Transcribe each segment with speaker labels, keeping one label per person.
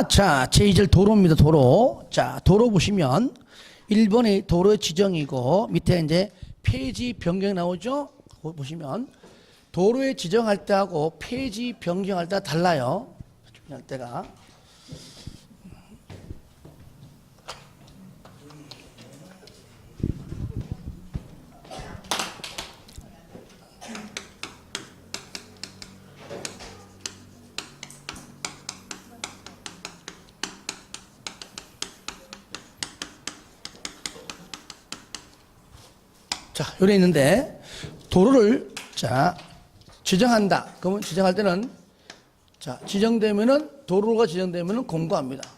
Speaker 1: 자, 제2절 도로입니다. 도로. 자, 도로 보시면 1번이 도로의 지정이고 밑에 이제 폐지 변경 나오죠? 보시면 도로에 지정할 때하고 폐지 변경할 때가 달라요. 변경할 때가. 자, 요래 있는데 도로를 자 지정한다. 그러면 지정할 때는 자 지정되면은 도로가 지정되면은 공고합니다.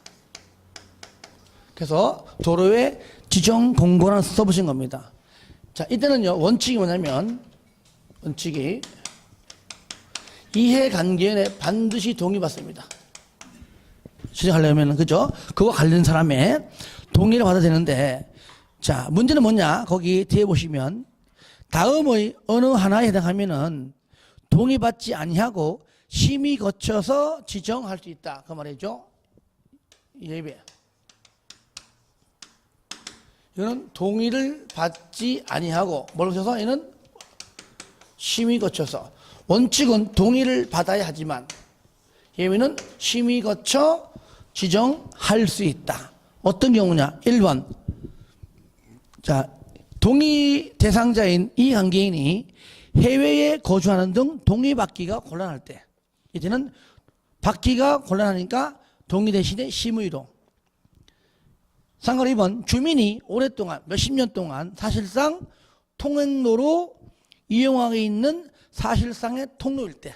Speaker 1: 그래서 도로에 지정 공고라는 써보신 겁니다. 자, 이때는요 원칙이 뭐냐면 원칙이 이해관계인에 반드시 동의받습니다. 지정하려면은 그죠? 그거 관련 사람의 동의를 받아야 되는데. 자, 문제는 뭐냐? 거기 뒤에 보시면 다음의 어느 하나에 해당하면은 동의받지 아니하고 심의 거쳐서 지정할 수 있다. 그 말이죠. 예배. 이거는 동의를 받지 아니하고 뭘 거쳐서 이는 심의 거쳐서. 원칙은 동의를 받아야 하지만 예외는 심의 거쳐 지정할 수 있다. 어떤 경우냐? 1번. 자, 동의 대상자인 이 관계인이 해외에 거주하는 등 동의받기가 곤란할 때, 이제는 받기가 곤란하니까 동의 대신에 심의로. 상관 2번, 주민이 오랫동안 몇십 년 동안 사실상 통행로로 이용하고 있는 사실상의 통로일 때,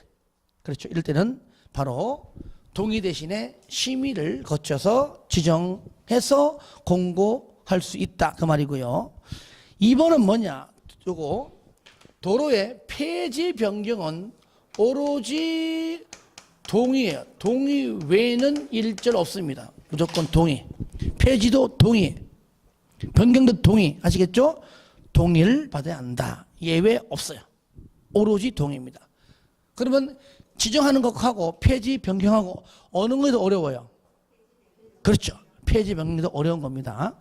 Speaker 1: 그렇죠. 이럴 때는 바로 동의 대신에 심의를 거쳐서 지정해서 공고할 수 있다. 그 말이고요. 2번은 뭐냐? 요거 도로의 폐지 변경은 오로지 동의예요. 동의 외에는 일절 없습니다. 무조건 동의. 폐지도 동의. 변경도 동의. 아시겠죠? 동의를 받아야 한다. 예외 없어요. 오로지 동의입니다. 그러면 지정하는 것하고 폐지 변경하고 어느 것이 더 어려워요? 그렇죠. 폐지 변경도 어려운 겁니다.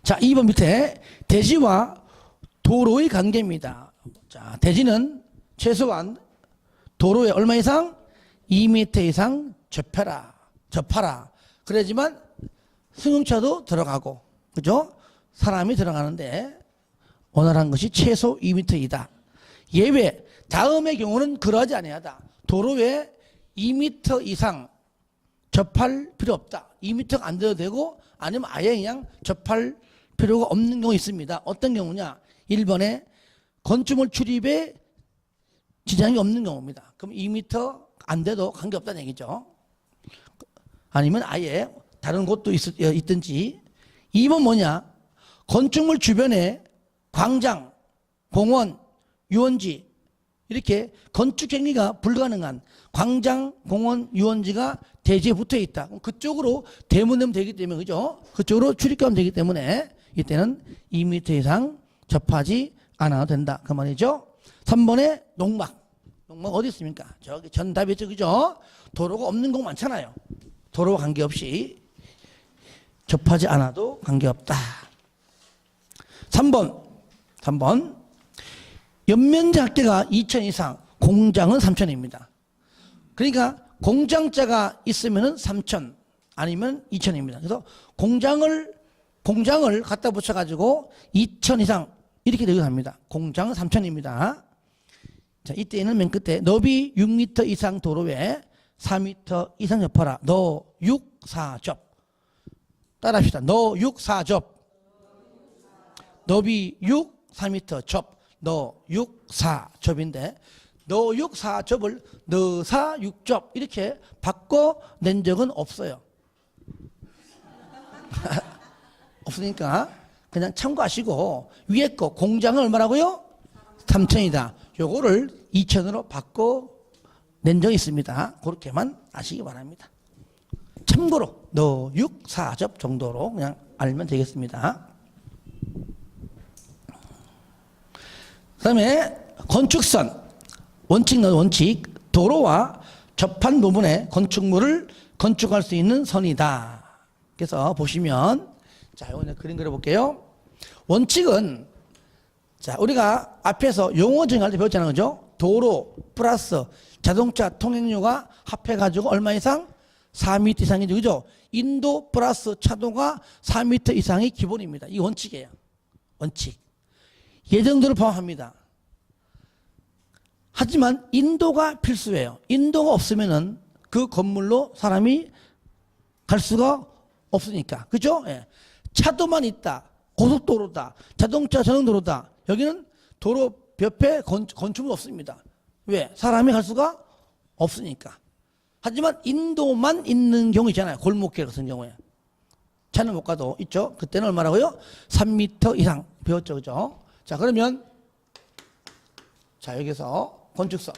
Speaker 1: 자, 2번 밑에 대지와 도로의 관계입니다. 자, 대지는 최소한 도로에 얼마 이상? 2m 이상 접하라. 그래야지만 승용차도 들어가고, 그죠? 사람이 들어가는데 원활한 것이 최소 2m이다. 예외, 다음의 경우는 그러하지 아니하다. 도로에 2m 이상 접할 필요 없다. 2m가 안 돼도 되고 아니면 아예 그냥 접할 필요가 없는 경우 있습니다. 어떤 경우냐? 1번에 건축물 출입에 지장이 없는 경우입니다. 그럼 2m 안 돼도 관계없다는 얘기죠. 아니면 아예 다른 곳도 있든지. 2번 뭐냐? 건축물 주변에 광장, 공원, 유원지 이렇게 건축 행위가 불가능한 광장, 공원, 유원지가 대지에 붙어 있다. 그쪽으로 대문하면 되기 때문에, 그죠? 그쪽으로 출입하면 되기 때문에 이때는 2m 이상 접하지 않아도 된다. 그 말이죠. 3번에 농막. 농막 어디 있습니까? 저기 전답이 있죠, 그죠? 도로가 없는 곳 많잖아요. 도로와 관계없이 접하지 않아도 관계없다. 3번. 연면적 합계가 2천 이상, 공장은 3천입니다. 그러니까 공장자가 있으면 3천, 아니면 2천입니다. 그래서 공장을 갖다 붙여가지고 2천 이상 이렇게 되게 합니다. 공장은 3천입니다. 자, 이때는 맨 끝에 너비 6m 이상 도로에 4m 이상 접하라. 너 6, 4 접. 따라합시다. 너 6, 4 접. 너비 6, 4m 접. 너 6, 4 접인데 너 6, 4 접을 너 4, 6 접 이렇게 바꿔낸 적은 없어요. 없으니까 그냥 참고하시고 위에 거 공장은 얼마라고요? 3천이다. 요거를 2천으로 바꿔낸 적이 있습니다. 그렇게만 아시기 바랍니다. 참고로 너 6, 4 접 정도로 그냥 알면 되겠습니다. 그 다음에 건축선 원칙 도로와 접한 부분에 건축물을 건축할 수 있는 선이다. 그래서 보시면 자, 오늘 그림 그려볼게요. 원칙은 자, 우리가 앞에서 용어 정의할 때 배웠잖아요. 그죠? 도로 플러스 자동차 통행료가 합해가지고 얼마 이상? 4m 이상이죠. 그죠? 인도 플러스 차도가 4m 이상이 기본입니다. 이 원칙이에요. 원칙. 예정도를 포함합니다. 하지만 인도가 필수예요. 인도가 없으면은 그 건물로 사람이 갈 수가 없으니까. 그죠? 예. 차도만 있다. 고속도로다. 자동차 전용도로다. 여기는 도로 옆에 건축물 없습니다. 왜? 사람이 갈 수가 없으니까. 하지만 인도만 있는 경우 있잖아요. 골목길 같은 경우에. 차는 못 가도 있죠. 그때는 얼마라고요? 3m 이상 배웠죠. 그죠? 자, 그러면 자, 여기서 건축성.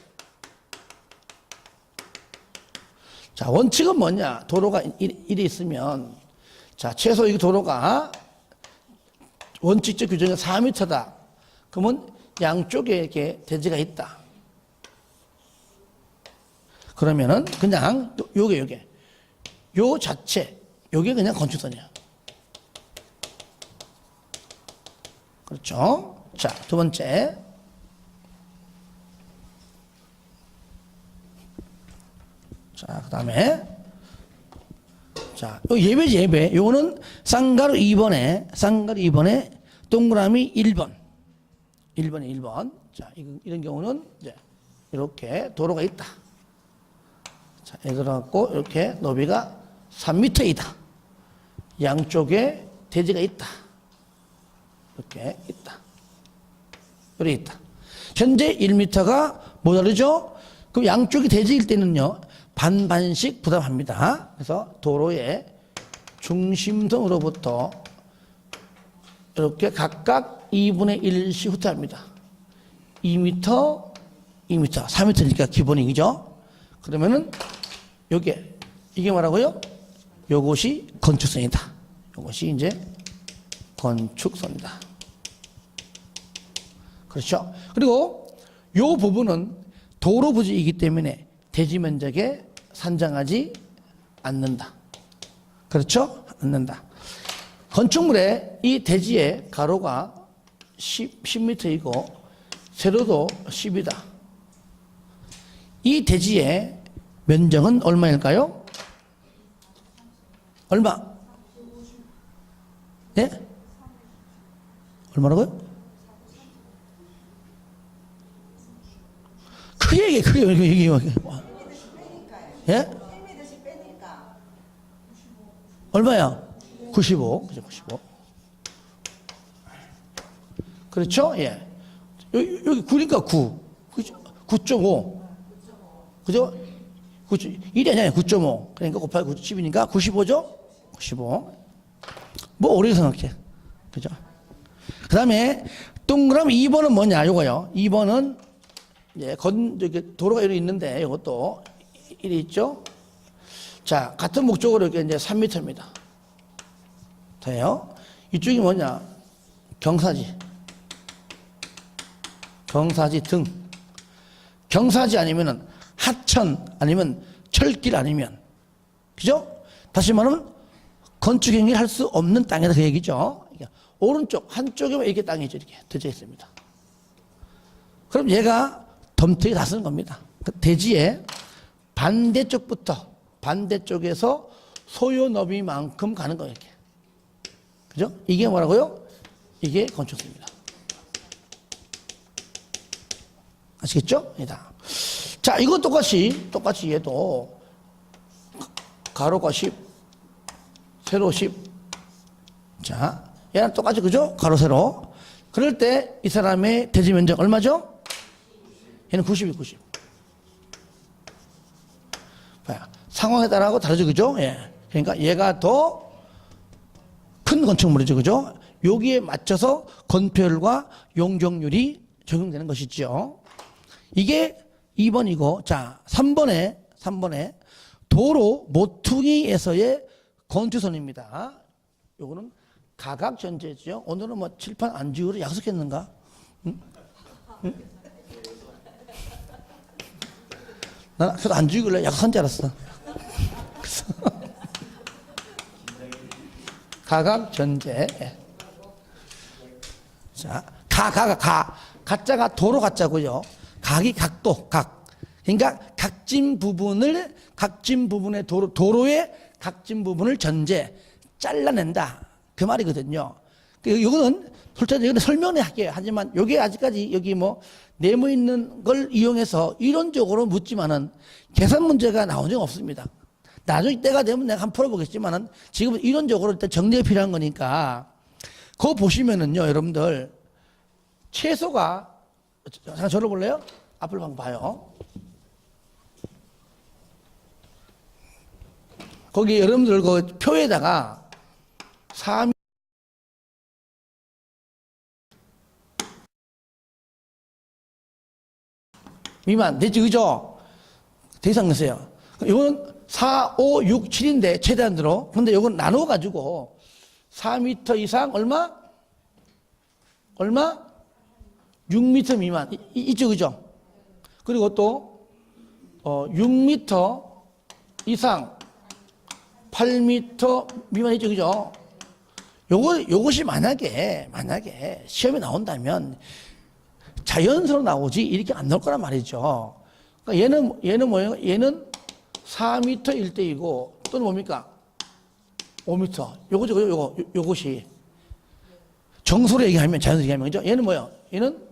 Speaker 1: 자, 원칙은 뭐냐? 도로가 이리 있으면 자, 최소 이 도로가 원칙적 규정이 4m다. 그러면 양쪽에 이렇게 대지가 있다. 그러면은 그냥 요게 요 자체 요게 그냥 건축선이야. 그렇죠? 자, 두 번째. 자, 그다음에 자, 요 예배지 예배. 요거는 쌍가루 2번에 동그라미 1번. 1번. 자, 이런 경우는 이제 이렇게 도로가 있다. 자, 예를 들어갖고 이렇게 너비가 3m이다. 양쪽에 대지가 있다. 이렇게 있다. 이렇게 있다. 현재 1m가 모자르죠? 그 양쪽이 대지일 때는요, 반반씩 부담합니다. 그래서 도로의 중심선으로부터 이렇게 각각 2분의 1씩 후퇴합니다. 2m, 4m니까 기본이죠. 그러면은 이게 뭐라고요? 요것이 건축선이다. 요것이 이제 건축선이다. 그렇죠? 그리고 요 부분은 도로 부지이기 때문에 대지 면적에 산정하지 않는다. 그렇죠? 않는다. 건축물의 이 대지의 가로가 10m이고 세로도 10이다. 이 대지의 면적은 얼마일까요? 얼마? 예? 얼마라고요? 크게 얘기해. 예? 얼마야? 95. 그죠, 95. 그렇죠? 예. 여기 9니까 9. 그죠? 9.5. 그죠? 1이 아니에요. 9.5. 그러니까 곱하기 90이니까 95죠? 95. 뭐, 오래 생각해. 그죠? 그 다음에, 동그라미 2번은 뭐냐, 요거요. 2번은, 예, 저기 도로가 이렇게 있는데, 이것도 이리 있죠? 자, 같은 목적으로 이렇게 이제 3m입니다. 돼요? 이쪽이 뭐냐? 경사지 등. 경사지 아니면은 하천 아니면 철길 아니면, 그죠? 다시 말하면 건축행위를 할 수 없는 땅이다. 그 얘기죠. 오른쪽 한쪽에만 이렇게 땅이죠. 이렇게 되어 있습니다. 그럼 얘가 덤터기 다 쓰는 겁니다. 대지의 반대쪽에서 소요 너비만큼 가는 거예요. 이렇게. 그죠? 이게 뭐라고요? 이게 건축선입니다. 아시겠죠? 자, 이거 똑같이 얘도 가로가 10, 세로 10. 자, 얘는 똑같이, 그죠? 가로, 세로. 그럴 때 이 사람의 대지 면적 얼마죠? 얘는 90. 봐요. 상황에 따라 다르죠, 그죠? 예. 그러니까 얘가 더 큰 건축물이죠, 그죠? 여기에 맞춰서 건폐율과 용적률이 적용되는 것이죠. 이게 2번이고, 자, 3번에 도로 모퉁이에서의 건축선입니다. 요거는 가각전제죠. 오늘은 뭐 칠판 안 지우기로 약속했는가? 응? 난 그래도 안 죽일래 약한 줄 알았어. 가각전제. 자, 가짜가 도로 가짜고요. 각이 각도, 각. 그러니까 각진 부분의 도로의 각진 부분을 전제, 잘라낸다. 그 말이거든요. 이거는 솔직히 설명을 할게요. 하지만 이게 아직까지 여기 뭐 네모 있는 걸 이용해서 이론적으로 묻지만은 계산 문제가 나온 적 없습니다. 나중에 때가 되면 내가 한번 풀어보겠지만은 지금은 이론적으로 일단 정리가 필요한 거니까 그거 보시면은요, 여러분들 채소가 잠깐 저를 볼래요? 앞을 한번 봐요. 거기 여러분들 그 표에다가 3 미만 되지, 그죠? 더 이상 넣으세요. 이거는 4, 5, 6, 7인데 최대한으로. 근데 이건 나눠가지고 4m 이상 얼마? 6m 미만 있죠, 그죠? 그리고 또 6m 이상 8m 미만 있죠, 그죠? 요것이 만약에 시험에 나온다면 자연스러로 나오지 이렇게 안 나올 거란 말이죠. 그러니까 얘는 뭐예요? 얘는 4m 1대이고 또는 뭡니까? 5m. 요것이 정수로 얘기하면 자연스럽게 얘기하면 그죠? 얘는 뭐예요? 얘는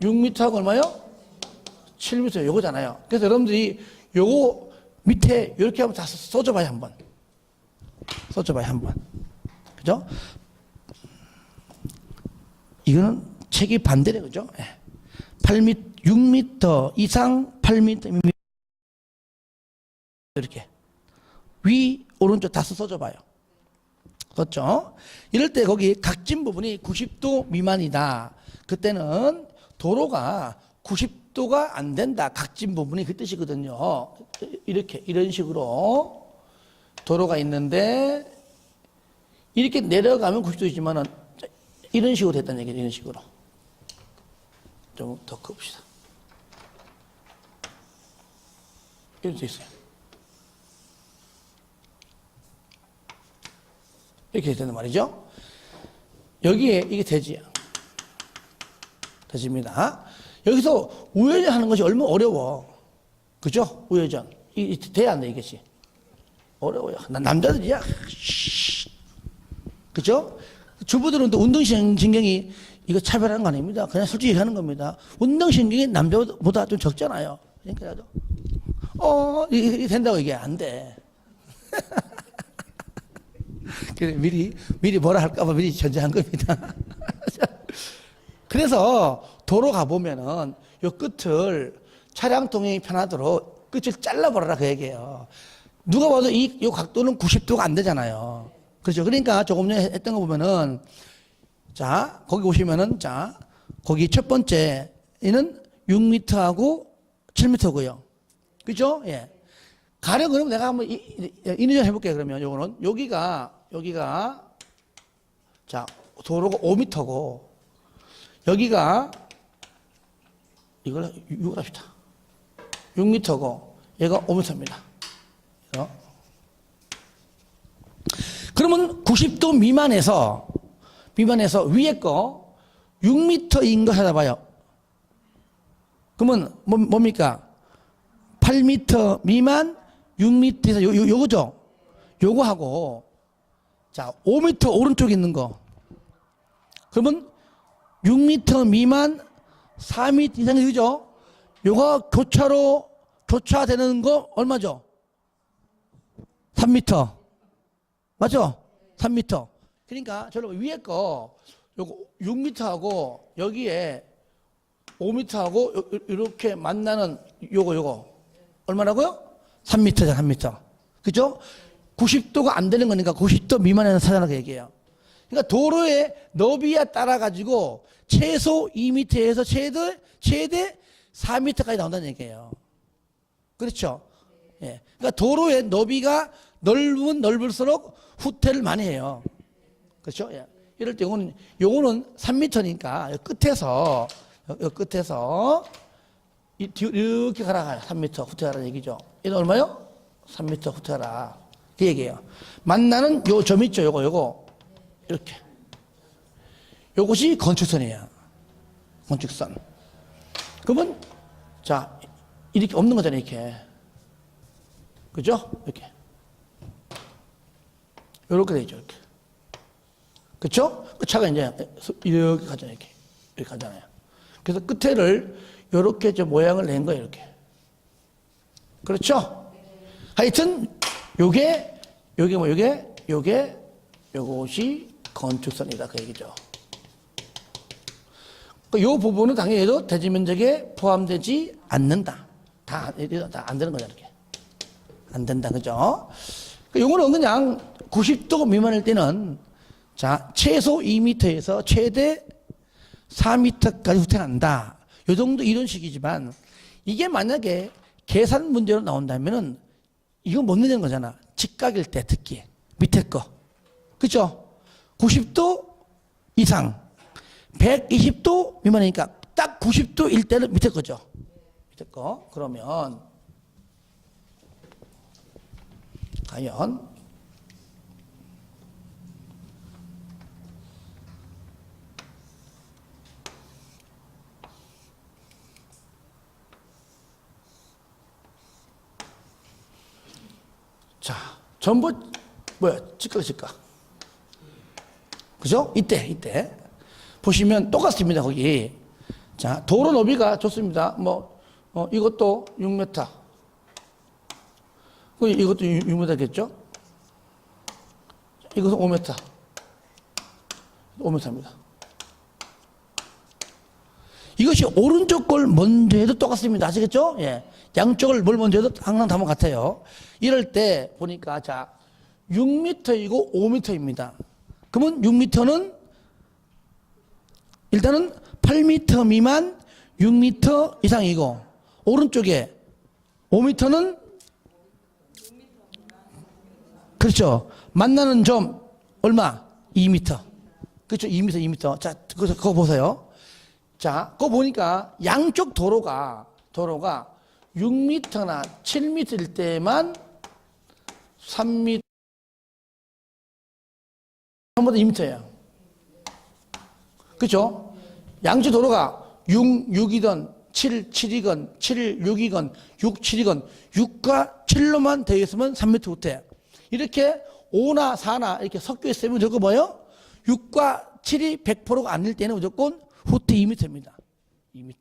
Speaker 1: 6m하고 얼마요? 7m 요거잖아요. 그래서 여러분들이 요거 밑에 이렇게 한번 다 써줘봐요, 한번. 그죠? 이거는 책이 반대래, 그죠? 8m, 6m 이상 8m 이렇게 위 오른쪽 다 써줘봐요. 그렇죠? 이럴 때 거기 각진 부분이 90도 미만이다. 그때는 도로가 90도가 안 된다. 각진 부분이 그 뜻이거든요. 이런 식으로 도로가 있는데 이렇게 내려가면 90도이지만은 이런 식으로 됐다는 얘기죠. 이런 식으로. 좀 더 큽시다. 이렇게 돼 있어요. 이렇게 된단 말이죠. 여기에 이게 돼지야. 돼지입니다. 여기서 우회전 하는 것이 얼마나 어려워. 그죠? 우회전. 돼야 안 돼, 이것이. 어려워요. 남자들이야. 그죠? 주부들은 또 운동신경이 이거 차별하는 거 아닙니다. 그냥 솔직히 하는 겁니다. 운동신경이 남자보다 좀 적잖아요. 그러니까, 이게 된다고 이게 안 돼. 미리 뭐라 할까봐 미리 전제한 겁니다. 그래서 도로 가보면은 요 끝을 차량 통행이 편하도록 끝을 잘라버려라 그 얘기예요. 누가 봐도 요 각도는 90도가 안 되잖아요. 그렇죠. 그러니까 조금 전에 했던 거 보면은 자, 거기 보시면은 자, 거기 첫 번째 얘는 6m하고 7m고요. 그죠? 예. 가령 그러면 내가 한번 인위전 해볼게요. 그러면 요거는 여기가 자, 도로가 5m고 여기가 이걸 6을 합시다. 6m고 얘가 5m입니다. 그러면 90도 미만에서 위에 거 6m인 거 찾아봐요. 그러면 뭡니까? 8m 미만 6m에서 요거죠. 요거 하고 자 5m 오른쪽에 있는 거 그러면 6m 미만 4m 이상이 그죠? 요거 교차되는 거 얼마죠? 3m 맞죠? 3m. 그러니까 저는 위에 거 요거 6m하고 여기에 5m하고 이렇게 만나는 요거 얼마라고요? 3m잖아, 3m. 그죠? 90도가 안 되는 거니까 90도 미만에는 사자라고 얘기해요. 그러니까 도로의 너비에 따라 가지고 최소 2m에서 최대 4m까지 나온다는 얘기예요. 그렇죠? 예. 그러니까 도로의 너비가 넓을수록 후퇴를 많이 해요. 그렇죠? 예. 이럴 때 요거는 3m니까 끝에서 이렇게 가라. 3m 후퇴하라 얘기죠. 이건 얼마요? 3m 후퇴하라. 그 얘기예요. 만나는 요 점 있죠. 요거. 이렇게. 요것이 건축선이에요. 건축선. 그러면, 자, 이렇게 없는 거잖아요. 이렇게. 그죠? 이렇게. 요렇게 되죠. 이렇게. 그쵸? 그 차가 이제 이렇게 가잖아요. 이렇게 가잖아요. 그래서 끝에를 요렇게 저 모양을 낸 거예요. 이렇게. 그렇죠? 하여튼, 요것이 건축선이다. 그 얘기죠. 요 부분은 당연히 해도 대지 면적에 포함되지 않는다. 다 안 되는 거죠. 이렇게. 안 된다. 그죠? 요거는 그냥 90도 미만일 때는 자, 최소 2m에서 최대 4m까지 후퇴한다. 요 정도 이런 식이지만 이게 만약에 계산 문제로 나온다면은 이거 못 내는 거잖아. 직각일 때 특히 밑에 거. 그죠? 90도 이상 120도 미만이니까 딱 90도일 때는 밑에 거죠. 밑에 거. 그러면 과연 자, 전부 뭐야? 직각. 그죠? 이때 보시면 똑같습니다. 거기. 자, 도로 너비가 좋습니다. 이것도 6m. 이것도 6m겠죠? 이것은 5m. 5m입니다. 이것이 오른쪽 걸 먼저 해도 똑같습니다. 아시겠죠? 예. 양쪽을 뭘 먼저 해도 항상 답은 같아요. 이럴 때 보니까 자, 6m이고 5m입니다. 그러면 6m는 일단은 8m 미만 6m 이상이고 오른쪽에 5m는 그렇죠. 만나는 점 얼마? 2m. 그렇죠. 2m. 자, 그거 보세요. 자, 그거 보니까 양쪽 도로가 6m나 7m일 때만 3m, 전부 다 2m예요. 그렇죠? 양쪽 도로가 6이건 7이건 6이건 7이건 6과 7로만 되어 있으면 3m 후퇴. 이렇게 5나 4나 이렇게 섞여 있으면 무조건 뭐예요? 6과 7이 100%가 아닐 때는 무조건 후퇴 2m입니다. 2m.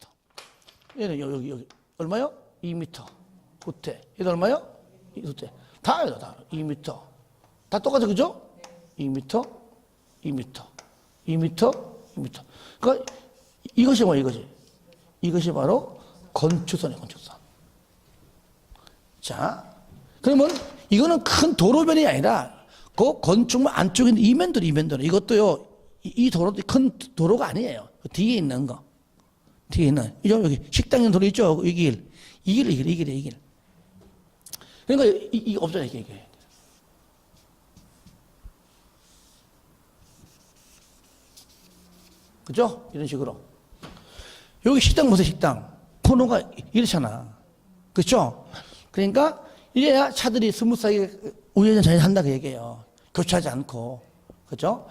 Speaker 1: 얘는 여기 얼마요? 2m 후퇴. 얘도 얼마요? 후퇴. 다예요, 다. 2m. 다 똑같죠, 그죠? 2m, 2m. 그러니까 이것이 뭐야, 이것이? 이것이 바로 건축선이에요, 건축선. 자, 그러면 이거는 큰 도로변이 아니라 그 건축물 안쪽에 있는 이면도로 이것도요, 이 도로도 큰 도로가 아니에요. 뒤에 있는 거. 뒤에 있는, 여기 식당 있는 도로 있죠? 이 길. 이 길. 그러니까 이게 없잖아요, 이게. 그죠? 이런 식으로. 여기 식당 보세요, 식당. 코너가 이렇잖아. 그렇죠? 그러니까 이래야 차들이 스무스하게 우회전 전환한다 그 얘기예요. 교차하지 않고. 그렇죠?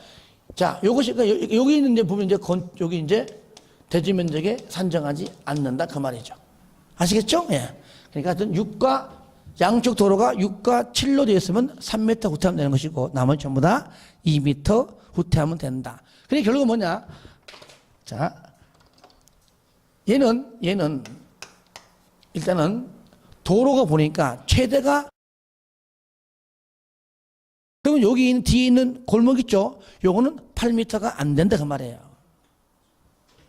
Speaker 1: 자, 요것이 여기 있는 데 보면 여기 이제 대지 면적에 산정하지 않는다 그 말이죠. 아시겠죠? 예. 그러니까 하여튼 양쪽 도로가 6과 7로 되어 있으면 3m 후퇴하면 되는 것이고 나머지 전부 다 2m 후퇴하면 된다. 그러니까 결국은 뭐냐? 자, 얘는 일단은 도로가 보니까 최대가 그러면 여기 있는 뒤에 있는 골목 있죠? 요거는 8m가 안 된다 그 말이에요.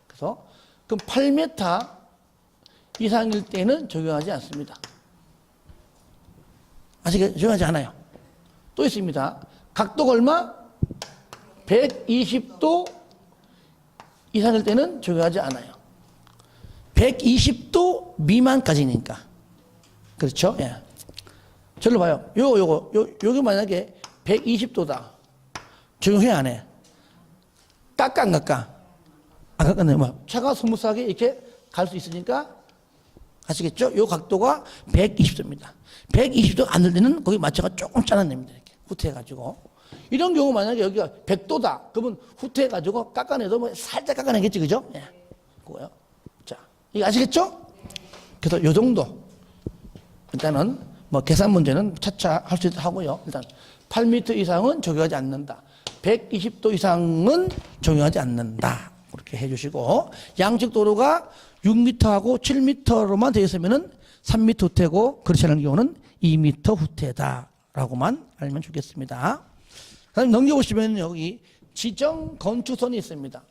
Speaker 1: 그래서 그럼 8m 이상일 때는 적용하지 않습니다. 아시겠죠? 적용하지 않아요. 또 있습니다. 각도가 얼마? 120도 이상일 때는 적용하지 않아요. 120도 미만까지니까. 그렇죠? 예. 저를 봐요. 여기 만약에 120도다. 적용해 안 해? 깎아 안 깎아? 안 깎았네. 차가 스무스하게 이렇게 갈 수 있으니까 아시겠죠? 요 각도가 120도입니다. 120도 안 될 때는 거기 맞춰가 조금 잘라냅니다. 이렇게 후퇴해가지고. 이런 경우 만약에 여기가 100도다. 그러면 후퇴해가지고 깎아내도 뭐 살짝 깎아내겠지, 그죠? 예. 그거요. 자, 이거 아시겠죠? 그래서 요 정도. 일단은 뭐 계산 문제는 차차 할 수 있다 하고요. 일단 8m 이상은 적용하지 않는다. 120도 이상은 적용하지 않는다. 그렇게 해주시고, 양측 도로가 6m하고 7m로만 되어 있으면은 3m 후퇴고, 그렇지 않은 경우는 2m 후퇴다라고만 알면 좋겠습니다. 다음 넘겨보시면 여기 지정 건축선이 있습니다.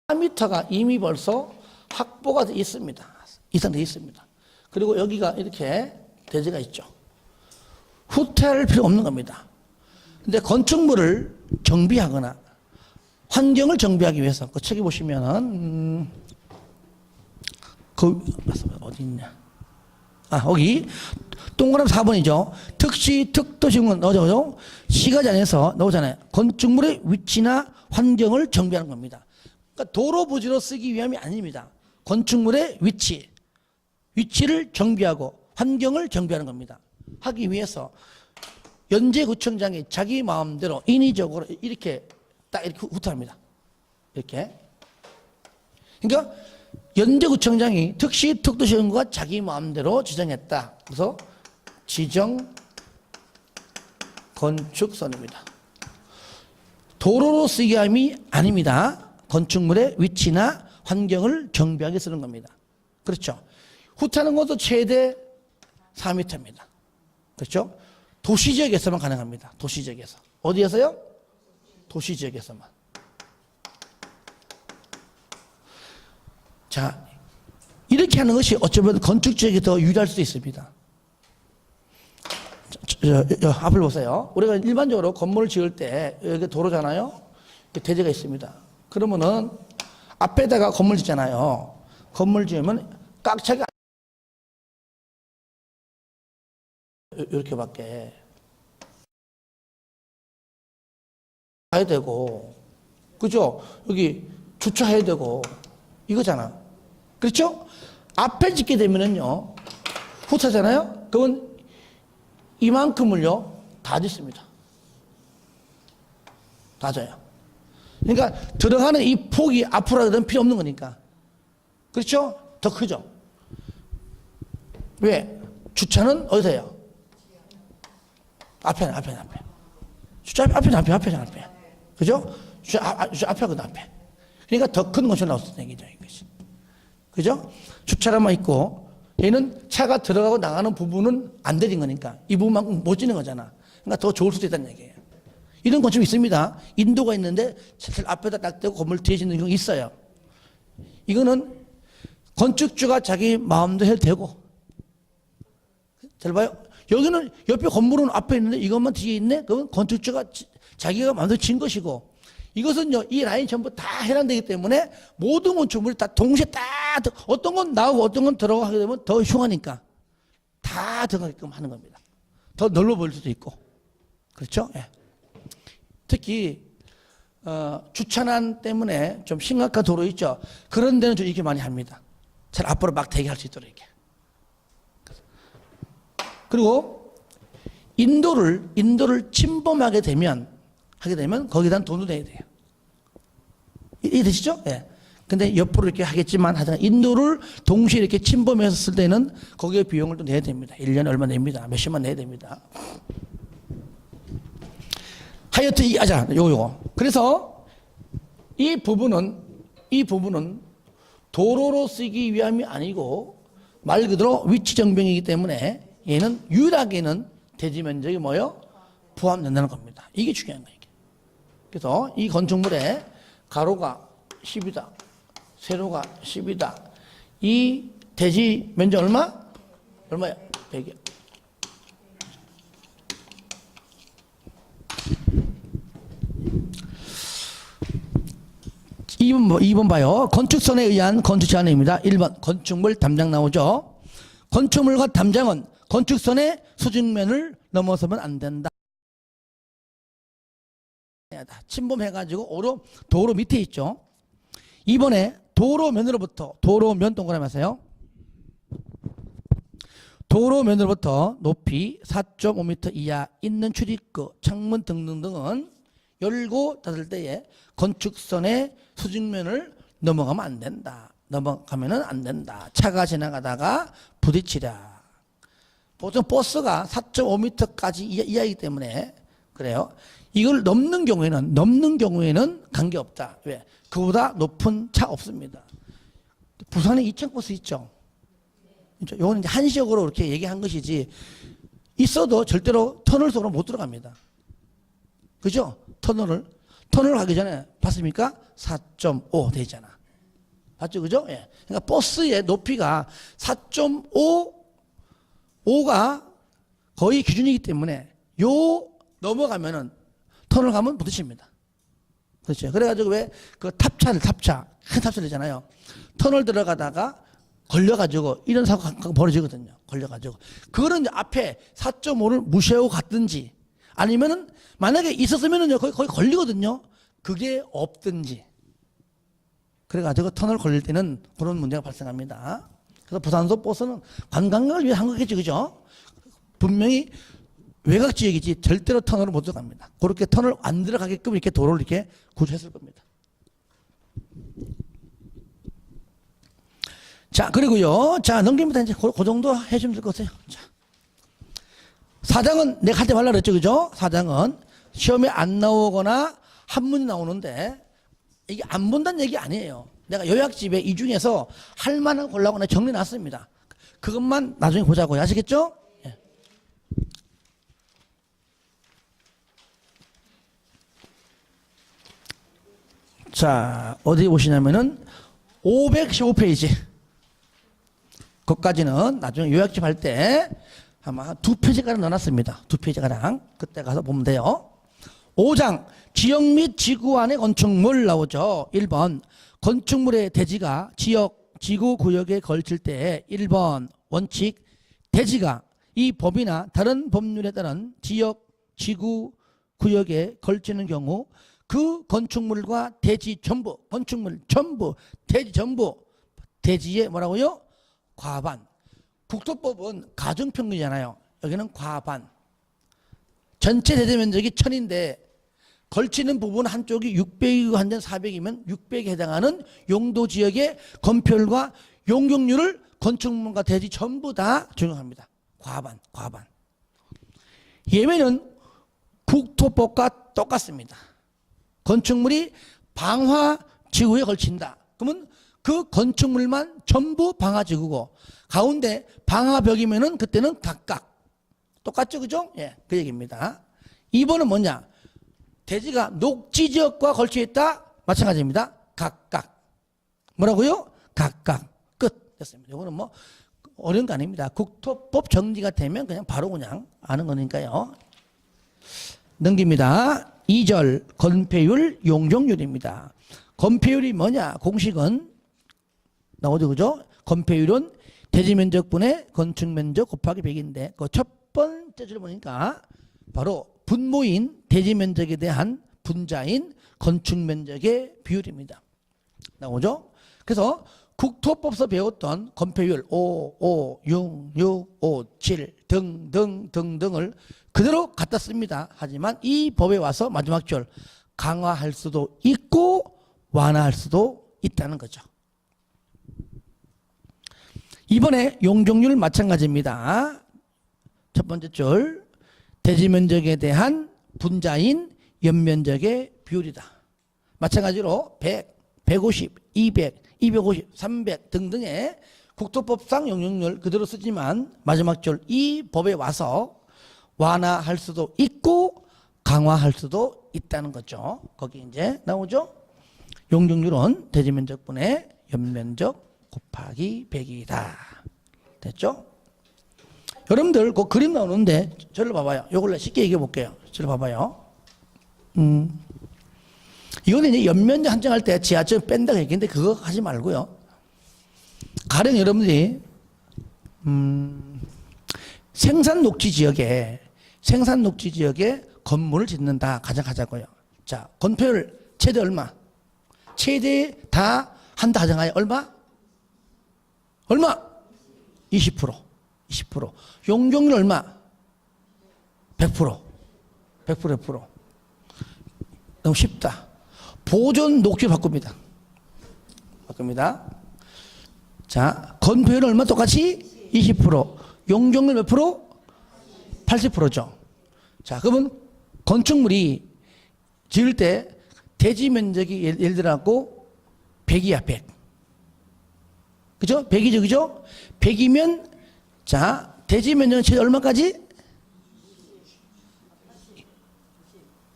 Speaker 1: 4m가 이미 벌써 확보가 되어 있습니다. 이상되어 있습니다. 그리고 여기가 이렇게 대지가 있죠. 후퇴할 필요 없는 겁니다. 근데 건축물을 정비하거나 환경을 정비하기 위해서 그 책에 보시면은 그 어디 있냐? 아, 여기 동그라미 4번이죠. 특시 특도시공은 넣어줘. 시가지 안에서 넣잖아요. 건축물의 위치나 환경을 정비하는 겁니다. 그러니까 도로 부지로 쓰기 위함이 아닙니다. 건축물의 위치를 정비하고 환경을 정비하는 겁니다. 하기 위해서 연제구청장이 자기 마음대로 인위적으로 이렇게 딱 이렇게 후퇴합니다. 이렇게. 그러니까 연제구청장이 특시 특도시공구가 자기 마음대로 지정했다. 그래서 지정 건축선입니다. 도로로 쓰기 함이 아닙니다. 건축물의 위치나 환경을 정비하게 쓰는 겁니다. 그렇죠? 후퇴하는 것도 최대 4m입니다. 그렇죠? 도시지역에서만 가능합니다. 도시지역에서. 어디에서요? 도시지역에서만. 자, 이렇게 하는 것이 어쩌면 건축지역이 더 유리할 수도 있습니다. 앞을 보세요. 우리가 일반적으로 건물을 지을 때 여기 도로잖아요. 대지가 있습니다. 그러면은 앞에다가 건물 짓잖아요. 건물 지으면 깍차가 이렇게밖에 가야 되고, 그죠? 여기 주차해야 되고 이거잖아. 그렇죠? 앞에 짓게 되면은요 후퇴잖아요. 그건 이만큼을요 다 짓습니다. 다 져요. 그러니까 들어가는 이 폭이 앞으로 하든 필요 없는 거니까. 그렇죠? 더 크죠? 왜? 주차는 어디서 해요? 앞에. 주차 앞에. 그죠? 주차 앞에 하거든, 앞에. 그러니까 더 큰 것이 나왔을 때 얘기죠, 이것이. 그죠? 주차라만 있고, 얘는 차가 들어가고 나가는 부분은 안 되는 거니까, 이 부분만큼 못 지는 거잖아. 그러니까 더 좋을 수도 있다는 얘기예요. 이런 건축이 있습니다. 인도가 있는데, 차를 앞에다 딱 대고 건물 뒤에 짓는 경우가 있어요. 이거는 건축주가 자기 마음대로 해도 되고, 잘 봐요. 여기는 옆에 건물은 앞에 있는데 이것만 뒤에 있네? 그건 건축주가 자기가 마음대로 진 것이고, 이것은요, 이 라인 전부 다 해당되기 때문에 모든 건축물이 다 동시에 다, 어떤 건 나오고 어떤 건 들어가고 하게 되면 더 흉하니까 다 들어가게끔 하는 겁니다. 더 넓어 보일 수도 있고. 그렇죠? 예. 특히, 주차난 때문에 좀 심각한 도로 있죠. 그런 데는 좀 이렇게 많이 합니다. 잘 앞으로 막 대기할 수 있도록 이렇게. 그리고 인도를 침범하게 되면 거기다 돈도 내야 돼요. 이해되시죠? 예. 근데 옆으로 이렇게 하겠지만 하여튼 인도를 동시에 이렇게 침범했을 때는 거기에 비용을 또 내야 됩니다. 1년에 얼마 냅니다. 몇십만 내야 됩니다. 하여튼 요거. 그래서 이 부분은 도로로 쓰기 위함이 아니고 말 그대로 위치 정병이기 때문에 얘는 유일하게는 대지 면적이 뭐요? 포함된다는 겁니다. 이게 중요한 거예요. 그래서 이 건축물에 가로가 10이다. 세로가 10이다. 이 대지 면적 얼마? 얼마야? 100이야. (2번) 봐요. 건축선에 의한 건축 제한입니다. 1번 건축물 담장 나오죠. 건축물과 담장은 건축선의 수직면을 넘어서면 안 된다. 침범해야다. 침범해가지고 도로 밑에 있죠. 이번에 도로면으로부터, 도로면 동그라미 하세요. 도로면으로부터 높이 4.5m 이하 있는 출입구, 창문 등등등은 열고 닫을 때에 건축선의 수직면을 넘어가면 안 된다. 넘어가면은 안 된다. 차가 지나가다가 부딪히랴. 보통 버스가 4.5m까지 이하이기 때문에 그래요. 이걸 넘는 경우에는 관계없다. 왜? 그보다 높은 차 없습니다. 부산에 이층버스 있죠? 이건 이제 한시적으로 이렇게 얘기한 것이지, 있어도 절대로 터널 속으로 못 들어갑니다. 그죠? 터널 가기 전에 봤습니까? 4.5 되잖아. 봤죠? 그죠? 예. 그러니까 버스의 높이가 4.5가 거의 기준이기 때문에 넘어가면은 터널 가면 부딪힙니다. 그렇죠? 그래가지고 왜 그 큰 탑차를 있잖아요. 터널 들어가다가 걸려가지고 이런 사고가 벌어지거든요. 걸려가지고. 그거는 앞에 4.5를 무시하고 갔든지 아니면은 만약에 있었으면은 거의 걸리거든요. 그게 없든지. 그래가지고 터널 걸릴 때는 그런 문제가 발생합니다. 그래서 부산소 버스는 관광객을 위해 한 거겠죠. 그죠? 분명히 외곽 지역이지 절대로 터널을 못 들어갑니다. 그렇게 터널 안 들어가게끔 이렇게 도로를 이렇게 구조했을 겁니다. 자, 그리고요. 자, 넘깁니다. 이제 그 정도 해주면 될 것 같아요. 자. 사장은 내가 할 때 말라 그랬죠. 그죠? 사장은 시험에 안 나오거나 한문이 나오는데 이게 안 본다는 얘기 아니에요. 내가 요약집에 이 중에서 할 만한 거 골라고 내가 정리 놨습니다. 그것만 나중에 보자고요. 아시겠죠? 예. 자, 어디 보시냐면은 515페이지. 그것까지는 나중에 요약집 할 때 아마 2페이지가량 넣어놨습니다. 2페이지가량. 그때 가서 보면 돼요. 5장 지역 및 지구 안의 건축물 나오죠. 1번 건축물의 대지가 지역, 지구 구역에 걸칠 때 1번 원칙 대지가 이 법이나 다른 법률에 따른 지역, 지구 구역에 걸치는 경우 그 건축물과 대지 전부, 건축물 전부, 대지 전부, 대지에 뭐라고요? 과반. 국토법은 가중평균이잖아요. 여기는 과반. 전체 대지 면적이 1000인데 걸치는 부분 한쪽이 600이고 한 데는 400이면 600에 해당하는 용도 지역의 건폐율과 용적률을 건축물과 대지 전부 다 적용합니다. 과반. 예외는 국토법과 똑같습니다. 건축물이 방화 지구에 걸친다. 그러면 그 건축물만 전부 방화지구고 가운데 방화벽이면은 그때는 각각 똑같죠, 그죠? 예, 그 얘기입니다. 2번은 뭐냐? 대지가 녹지지역과 걸쳐 있다. 마찬가지입니다. 각각. 뭐라고요? 각각. 끝. 됐습니다. 이거는 뭐 어려운 거 아닙니다. 국토법 정리가 되면 그냥 바로 그냥 아는 거니까요. 넘깁니다. 2절 건폐율 용적률입니다. 건폐율이 뭐냐? 공식은 나오죠, 그죠? 건폐율은 대지면적분의 건축면적 곱하기 100인데 그 첫 번째 줄 보니까 바로 분모인 대지면적에 대한 분자인 건축면적의 비율입니다. 나오죠? 그래서 국토법에서 배웠던 건폐율 5, 6, 6, 5, 7 등등을 그대로 갖다 씁니다. 하지만 이 법에 와서 마지막 줄 강화할 수도 있고 완화할 수도 있다는 거죠. 이번에 용적률 마찬가지입니다. 첫 번째 줄 대지면적에 대한 분자인 연면적의 비율이다. 마찬가지로 100, 150, 200, 250, 300 등등의 국토법상 용적률 그대로 쓰지만 마지막 줄 이 법에 와서 완화할 수도 있고 강화할 수도 있다는 거죠. 거기 이제 나오죠. 용적률은 대지면적분의 연면적 곱하기 100이다. 됐죠? 여러분들 그 그림 나오는데 저를 봐봐요. 이걸로 쉽게 얘기해 볼게요. 저를 봐봐요. 이거는 이제 연면적 한정할 때 지하철 뺀다고 얘기했는데 그거 하지 말고요. 가령 여러분들이 생산 녹지 지역에 건물을 짓는다 가정하자고요. 자, 건폐율 최대 얼마? 최대 다 한다 가정하에 얼마? 얼마? 20%. 20%. 용적률 얼마? 100%. 100%. 너무 쉽다. 보존 녹지 바꿉니다. 자, 건폐율 얼마 똑같이? 20%. 용적률 몇 프로? 80%죠. 자, 그러면 건축물이 지을 때 대지 면적이 예를 들어갖고 100이야, 100. 그죠? 100이죠, 그죠? 100이면, 자, 대지 면적은 최대 얼마까지?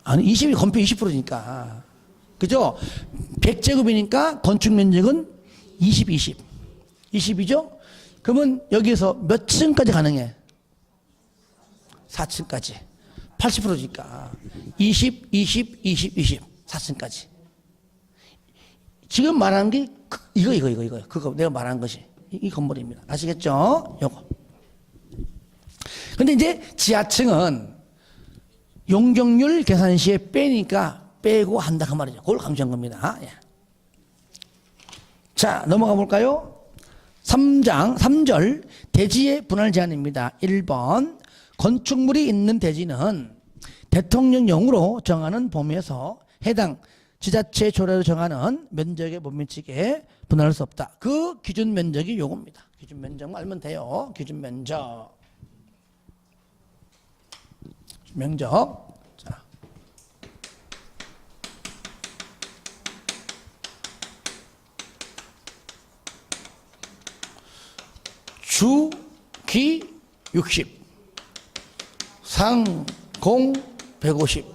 Speaker 1: 아니, 20이 건폐 20%니까. 그죠? 100제곱이니까 건축 면적은 20, 20. 20이죠? 그러면 여기에서 몇 층까지 가능해? 4층까지. 80%니까. 20, 20, 20, 20. 4층까지. 지금 말하는 게 이거. 그거 내가 말한 것이. 이 건물입니다. 아시겠죠? 요거. 근데 이제 지하층은 용적률 계산 시에 빼니까 빼고 한다 그 말이죠. 그걸 강조한 겁니다. 예. 자, 넘어가 볼까요? 3절 대지의 분할 제한입니다. 1번 건축물이 있는 대지는 대통령령으로 정하는 범위에서 해당 지자체 조례로 정하는 면적에 못 미치게 분할할 수 없다. 그 기준 면적이 요겁니다. 기준 면적만 알면 돼요. 기준 면적. 자. 주기 60, 상공 150,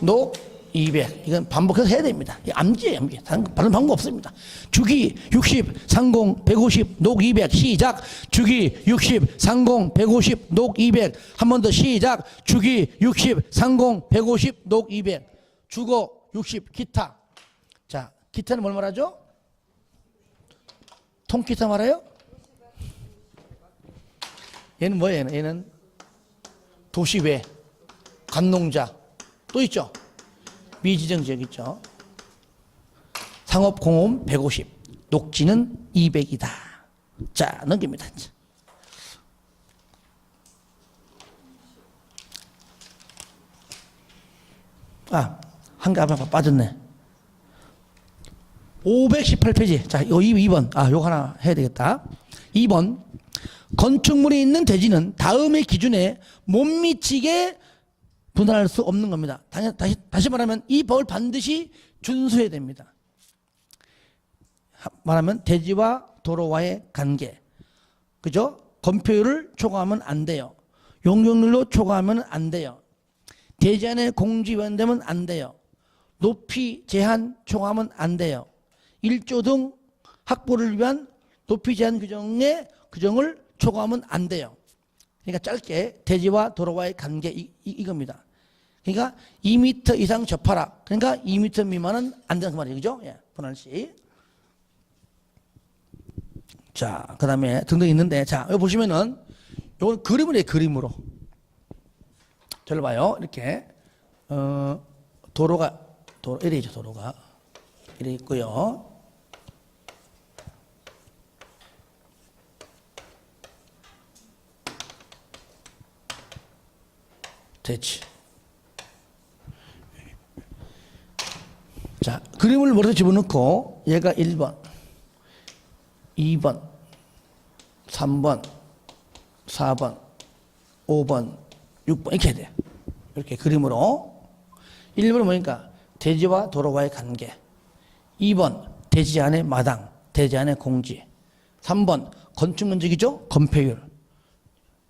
Speaker 1: 녹 200. 이건 반복해서 해야 됩니다. 암기예요, 암기. 다른 방법 없습니다. 주기 60, 상공 150, 녹 200. 시작. 주기 60, 상공 150, 녹 200. 한 번 더 시작. 주기 60, 상공 150, 녹 200. 주거 60, 기타. 자, 기타는 뭘 말하죠? 통기타 말해요? 얘는 뭐예요? 얘는 도시외, 관농자. 또 있죠? 미지정 지역 있죠. 상업공업 150, 녹지는 200이다. 자, 넘깁니다. 한 개 앞에 빠졌네. 518페이지. 자, 요 2번. 요거 하나 해야 되겠다. 2번. 건축물이 있는 대지는 다음의 기준에 못 미치게 분할할 수 없는 겁니다. 다시 말하면 이 법을 반드시 준수해야 됩니다. 말하면 대지와 도로와의 관계. 그죠? 건폐율을 초과하면 안 돼요. 용적률로 초과하면 안 돼요. 대지 안에 공지 위반되면 안 돼요. 높이 제한 초과하면 안 돼요. 1조 등 확보를 위한 높이 제한 규정을 초과하면 안 돼요. 그러니까 짧게 대지와 도로와의 관계 이겁니다. 그러니까 2m 이상 접하라. 그러니까 2m 미만은 안 된다는 말이에요. 그죠? 예, 분할시. 자, 그 다음에 등등 있는데, 자, 여기 보시면은, 요건 그림을 해요, 그림으로. 저를 봐요. 이렇게, 이래 있죠, 도로가. 이래 있고요. 됐지. 자, 그림을 머리에 집어넣고 얘가 1번, 2번, 3번, 4번, 5번, 6번 이렇게 해야 돼요. 이렇게 그림으로. 1번은 뭐니까 대지와 도로와의 관계. 2번 대지 안의 마당, 대지 안의 공지. 3번 건축 면적이죠. 건폐율.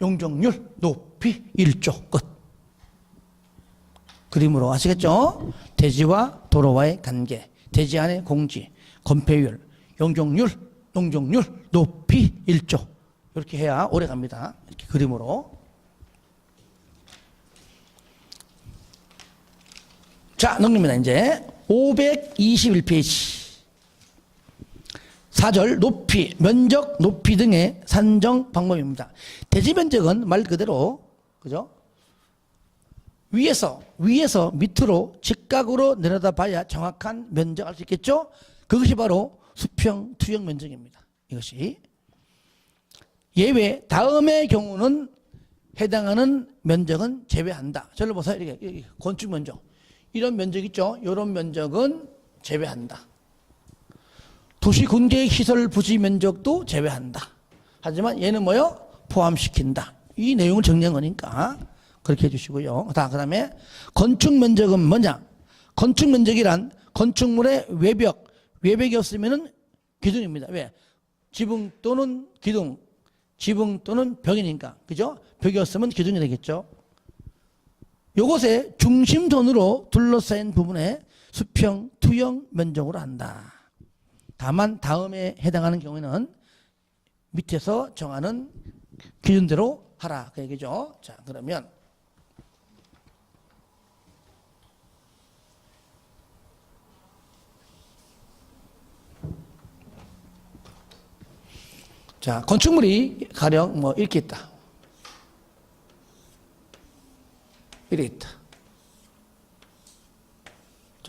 Speaker 1: 용적률, 높이, 1조 끝. 그림으로 아시겠죠? 대지와 도로와의 관계, 대지 안의 공지, 건폐율, 용적률, 높이 1조. 이렇게 해야 오래 갑니다. 이렇게 그림으로. 자, 넘깁니다. 이제 521페이지. 4절 높이, 면적, 높이 등의 산정 방법입니다. 대지 면적은 말 그대로, 그죠? 위에서 밑으로 직각으로 내려다봐야 정확한 면적을 알 수 있겠죠. 그것이 바로 수평 투영 면적입니다. 이것이 예외 다음의 경우는 해당하는 면적은 제외한다. 저를 보세요. 이렇게 건축 면적 이런 면적 있죠. 이런 면적은 제외한다. 도시 군계획 시설 부지 면적도 제외한다. 하지만 얘는 뭐요? 포함시킨다. 이 내용을 정리한 거니까 그렇게 해주시고요. 그 다음에 건축 면적은 뭐냐? 건축 면적이란 건축물의 외벽이 없으면 기둥입니다. 왜? 지붕 또는 기둥, 지붕 또는 벽이니까. 그죠? 벽이 없으면 기둥이 되겠죠. 요것의 중심선으로 둘러싸인 부분에 수평 투영 면적으로 한다. 다만 다음에 해당하는 경우에는 밑에서 정하는 기준대로 하라. 그 얘기죠. 자, 그러면 자, 건축물이 가령 뭐 이렇게 있다. 이렇게 있다.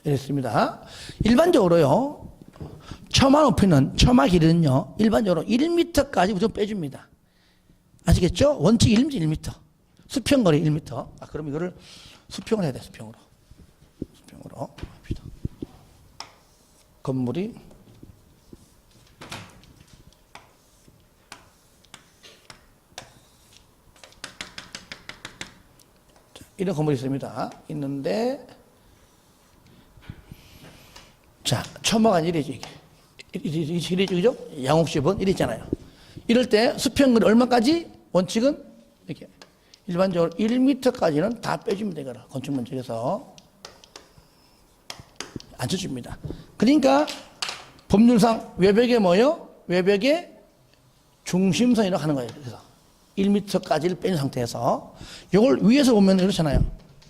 Speaker 1: 이랬습니다. 일반적으로요. 처마 높이는, 처마 길이는요. 일반적으로 1m까지 무조건 빼줍니다. 아시겠죠? 원칙 1m. 수평거리 1m. 그럼 이거를 수평을 해야 돼. 수평으로 합시다. 건물이 이런 건물이 있는데 자, 처마가 이래지 이래지 그죠? 양옥집은 이래 있잖아요. 이럴 때 수평거리 얼마까지? 원칙은 이렇게 일반적으로 1m까지는 다 빼주면 되거라. 건축 면적에서 안 쳐줍니다. 그러니까 법률상 외벽에 뭐요? 외벽에 중심선이라고 하는 거예요. 그래서 1m까지를 뺀 상태에서 이걸 위에서 보면 이렇잖아요.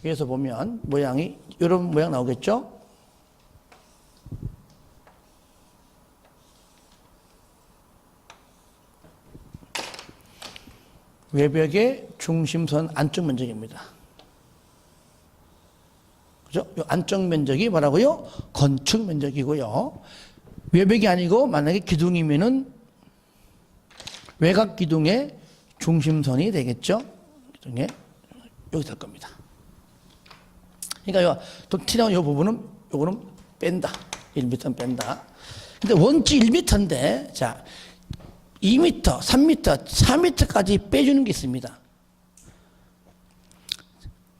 Speaker 1: 위에서 보면 모양이 이런 모양 나오겠죠? 외벽의 중심선 안쪽 면적입니다. 그죠? 이 안쪽 면적이 뭐라고요? 건축 면적이고요. 외벽이 아니고 만약에 기둥이면은 외곽 기둥의 중심선이 되겠죠? 기둥에 여기 될 겁니다. 그러니까 또 티나온 이 부분은 요거는 뺀다. 1m는 뺀다. 근데 원칙 1m인데 자 2m, 3m, 4m까지 빼주는 게 있습니다.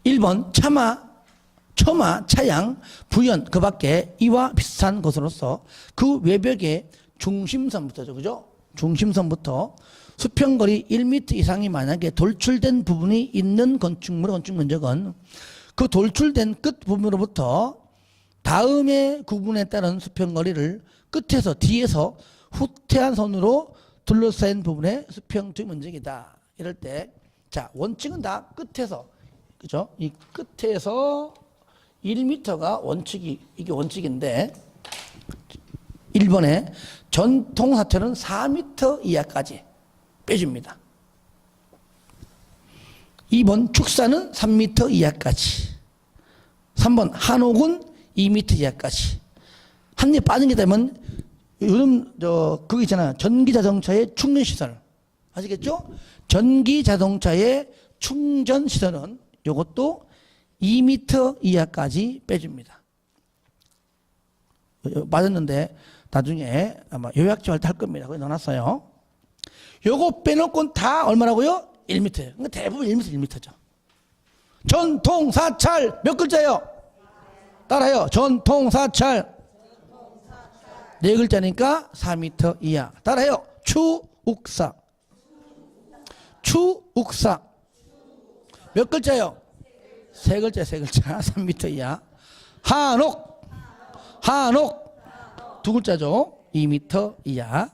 Speaker 1: 1번 처마, 차양, 부연 그 밖에 이와 비슷한 것으로서 그 외벽의 중심선부터죠. 그죠? 중심선부터 수평거리 1m 이상이 만약에 돌출된 부분이 있는 건축물의 건축 면적은 그 돌출된 끝 부분으로부터 다음의 구분에 따른 수평거리를 끝에서 뒤에서 후퇴한 선으로 둘러싸인 부분의 수평 면적이다. 이럴 때, 자, 원칙은 다 끝에서, 그죠? 이 끝에서 1m가 이게 원칙인데, 1번에 전통 사퇴는 4m 이하까지 빼줍니다. 2번 축사는 3m 이하까지. 3번 한옥은 2m 이하까지. 한 입 빠진 게 되면 요즘 그거 있잖아요. 전기 자동차의 충전 시설 아시겠죠? 전기 자동차의 충전 시설은 이것도 2m 이하까지 빼줍니다. 맞았는데 나중에 아마 요약조 할 때 할 겁니다. 거기 넣어놨어요. 요거 빼놓고는 다 얼마라고요? 1m예요. 그러니까 대부분 1m죠. 전통사찰 몇 글자예요? 따라해요. 전통사찰 4글자니까 4m 이하. 따라해요. 추욱사 몇 글자요? 3글자 3m 이하. 한옥 2글자죠. 2m 이하.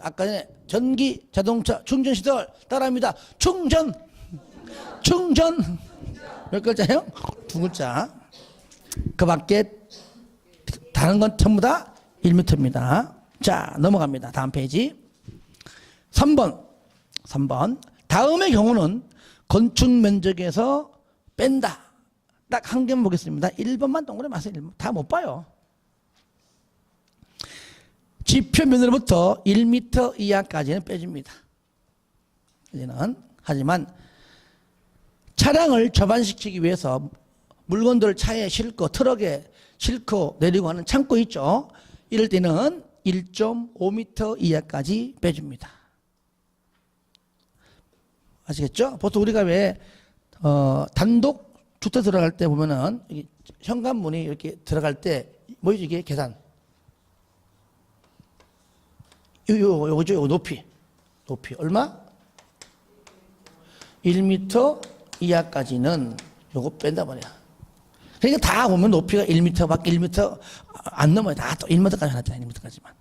Speaker 1: 아까 전에 전기 자동차 충전시설 따라합니다. 충전 몇 글자예요? 2글자. 그 밖에 다른 건 전부 다 1m입니다. 자, 넘어갑니다. 다음 페이지. 3번. 다음의 경우는 건축 면적에서 뺀다. 딱 한 개만 보겠습니다. 1번만 동그라미 마세요. 다 못 봐요. 지표면으로부터 1m 이하까지는 빼줍니다. 하지만 차량을 접안시키기 위해서 물건들을 차에 싣고 트럭에 싣고 내리고 하는 창고 있죠. 이럴 때는 1.5m 이하까지 빼줍니다. 아시겠죠? 보통 우리가 왜 단독 주택 들어갈 때 보면은 현관문이 이렇게 들어갈 때 뭐지 이게 계단 요거죠. 요 높이 얼마? 1m 이하까지는 요거 뺀다 말이야. 그러니까 다 보면 높이가 1m 밖에 1m 안 넘어요. 다 또 1m까지 하잖아요. 1m까지만.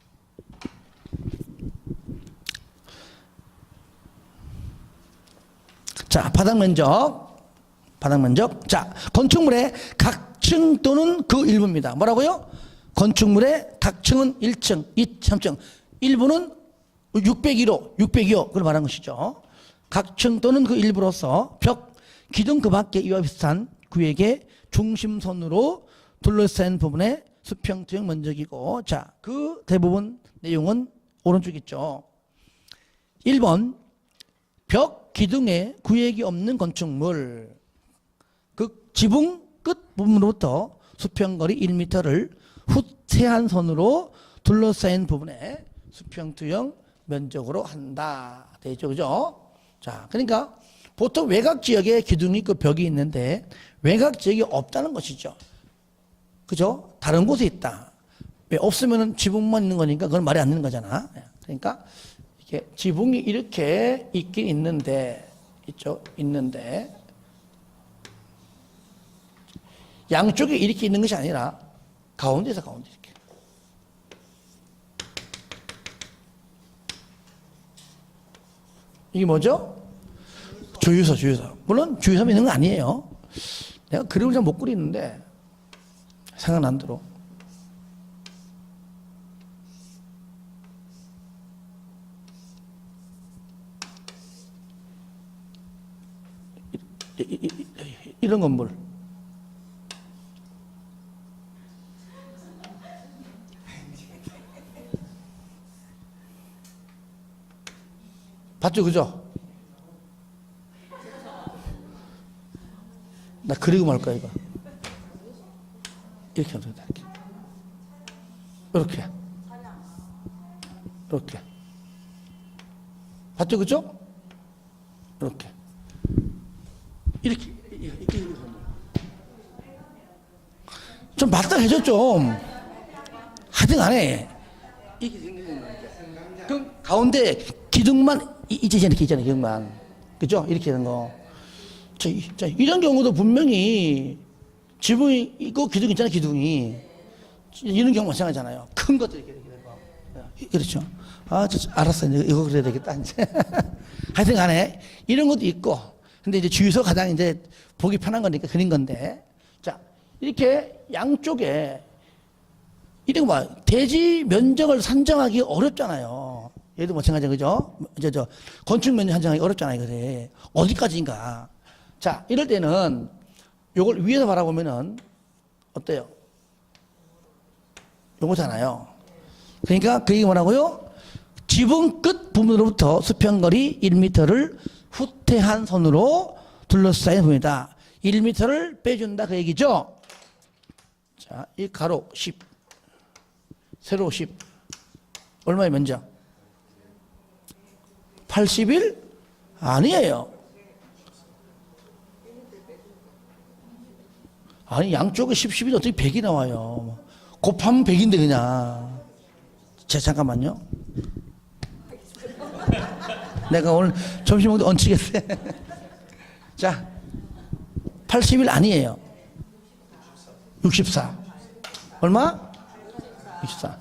Speaker 1: 자, 바닥 면적. 자, 건축물의 각층 또는 그 일부입니다. 뭐라고요? 건축물의 각층은 1층, 2층, 3층. 일부는 602호, 그걸 말하는 것이죠. 각층 또는 그 일부로서 벽, 기둥 그 밖에 이와 비슷한 구역의 중심선으로 둘러싼 부분의 수평투영 면적이고, 자, 그 대부분 내용은 오른쪽 있죠. 1번, 벽, 기둥에 구역이 없는 건축물, 그 지붕 끝 부분으로부터 수평거리 1m를 후퇴한 선으로 둘러싸인 부분에 수평투영 면적으로 한다. 되죠, 그죠? 자, 그러니까 보통 외곽 지역에 기둥이 있고 벽이 있는데 외곽 지역이 없다는 것이죠. 그죠? 다른 곳에 있다. 왜 없으면은 지붕만 있는 거니까 그건 말이 안 되는 거잖아. 그러니까 이게 지붕이 이렇게 있긴 있는데, 있죠? 있는데 양쪽에 이렇게 있는 것이 아니라 가운데서 가운데 이렇게. 이게 뭐죠? 주유소. 물론 주유소에 있는 건 아니에요. 내가 그림을 잘 못 그리는데 생각 안 들어. 이런 건물. 봤죠, 그죠? 나 그리고 말까 이거. 이렇게 하면 된다. 이렇게. 봤죠, 그죠? 이렇게. 좀 맞다 해줘 좀. 하여튼 안해. 이렇게 생기는 거야. 그럼 가운데 기둥만 이렇게 있잖아요. 기둥만. 그죠? 이렇게 되는 거. 자, 이런 경우도 분명히 지붕이 있고 기둥이 있잖아요. 기둥이. 이런 경우 마찬가지잖아요. 큰 것들 이렇게 되는 거. 그렇죠. 알았어. 이거 그래야 되겠다. 이제. 하여튼 간에 이런 것도 있고. 근데 이제 주유소 가장 이제 보기 편한 거니까 그린 건데. 자, 이렇게 양쪽에 이런 거 봐. 대지 면적을 산정하기 어렵잖아요. 얘도 마찬가지죠, 그죠? 저 건축 면적 산정하기 어렵잖아요, 그래. 어디까지인가. 자, 이럴 때는 요걸 위에서 바라보면은 어때요? 요거잖아요. 그러니까 그 얘기 뭐라고요? 지붕 끝 부분으로부터 수평거리 1m를 후퇴한 선으로 둘러싸인 부분이다. 1m를 빼준다 그 얘기죠. 자, 이 가로 10, 세로 10. 얼마의 면적? 80일? 아니에요. 아니, 양쪽에 10, 10이 어떻게 100이 나와요. 곱하면 100인데 그냥. 잠깐만요. 내가 오늘 점심 먹도 얹히겠어요. 자, 80일 아니에요. 64. 얼마? 64.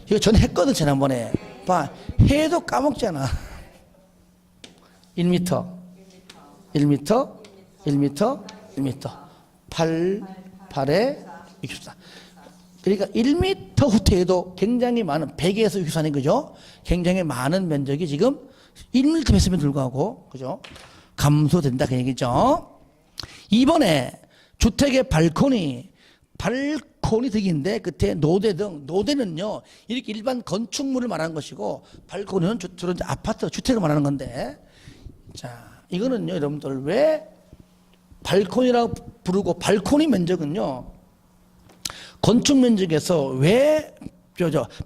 Speaker 1: 이거 전 했거든, 지난번에. 봐, 해도 까먹잖아. 1m. 8에 64. 그러니까 1m 후퇴에도 굉장히 많은, 100에서 64는 그죠? 굉장히 많은 면적이 지금 1m 했음에도 불구하고, 그죠? 감소된다, 그 얘기죠. 이번에 주택의 발코니 덕인데 끝에 노대등, 노대는요 이렇게 일반 건축물을 말하는 것이고 발코니는 주로 이제 아파트 주택을 말하는 건데, 자 이거는요 여러분들 왜 발코니라고 부르고, 발코니 면적은요 건축 면적에서 왜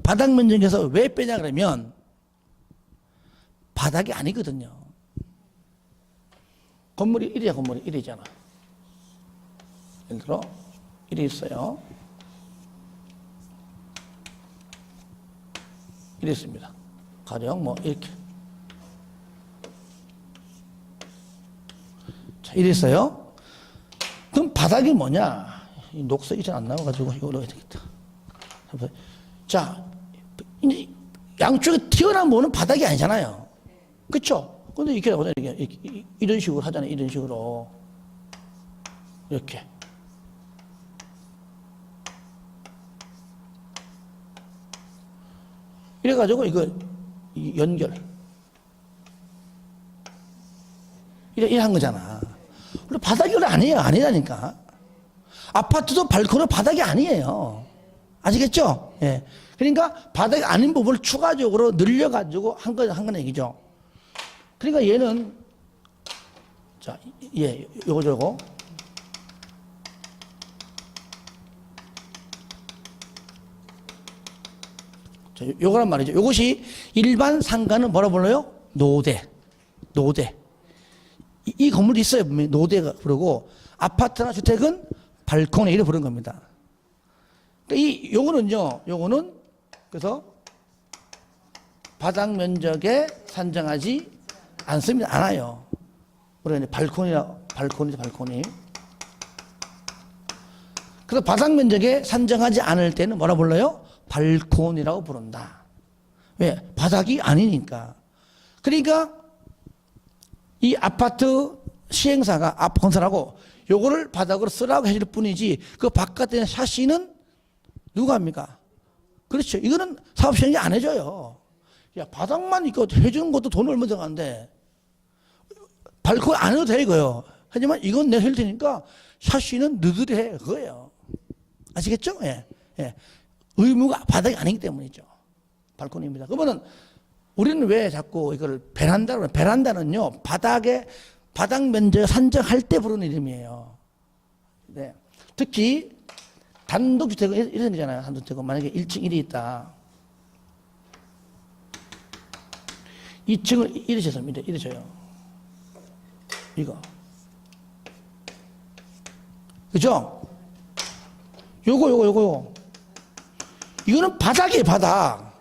Speaker 1: 바닥 면적에서 왜 빼냐 그러면 바닥이 아니거든요. 건물이 이래야 건물이 이래잖아. 예를 들어 이래 있어요. 이래 있습니다. 가령 뭐 이렇게. 자, 이래 있어요. 그럼 바닥이 뭐냐? 이 녹색 이제 안 나와가지고 이거 넣어야 되겠다. 자, 이제 양쪽에 튀어나온 부분은 바닥이 아니잖아요. 그쵸? 근데 이렇게 이런 식으로 하잖아요. 이런 식으로. 이렇게. 이래가지고 이거 연결. 이래 한 거잖아. 근데 바닥이 아니에요. 아니라니까. 아파트도 발코니 바닥이 아니에요. 아시겠죠? 예. 그러니까 바닥이 아닌 부분을 추가적으로 늘려가지고 한 건 얘기죠. 그러니까 얘는, 자, 예, 요거. 자, 요거란 말이죠. 요것이 일반 상가는 뭐라 불러요? 노대. 이 건물이 있어요. 노대가 부르고, 아파트나 주택은 발코니 이렇게 부르는 겁니다. 그러니까 요거는 그래서 바닥 면적에 산정하지 않습니다. 않아요. 우리가 발코니. 그래서 바닥 면적에 산정하지 않을 때는 뭐라 불러요? 발코니라고 부른다. 왜? 바닥이 아니니까. 그러니까 이 아파트 시행사가 건설하고 요거를 바닥으로 쓰라고 해줄 뿐이지 그 바깥에 샤시는 누가 합니까? 그렇죠. 이거는 사업시행이 안 해줘요. 야, 바닥만 이거 해주는 것도 돈 얼마 들어가는데 발코니 안 해도 돼 이거요. 하지만 이건 내가 해줄 테니까 샤시는 너희들이 해 그거예요. 아시겠죠? 예. 의무가 바닥이 아니기 때문이죠. 발코니입니다. 그러면은 우리는 왜 자꾸 이걸 베란다로, 베란다는요 바닥 면적 산정할 때 부르는 이름이에요. 네. 특히 단독주택은 이런 거잖아요. 단독주택은 만약에 1층 1이 있다. 2층을 이리 쳤습니다. 이리 쳐요. 이거. 그죠? 요거. 이거는 바닥이에요, 바닥.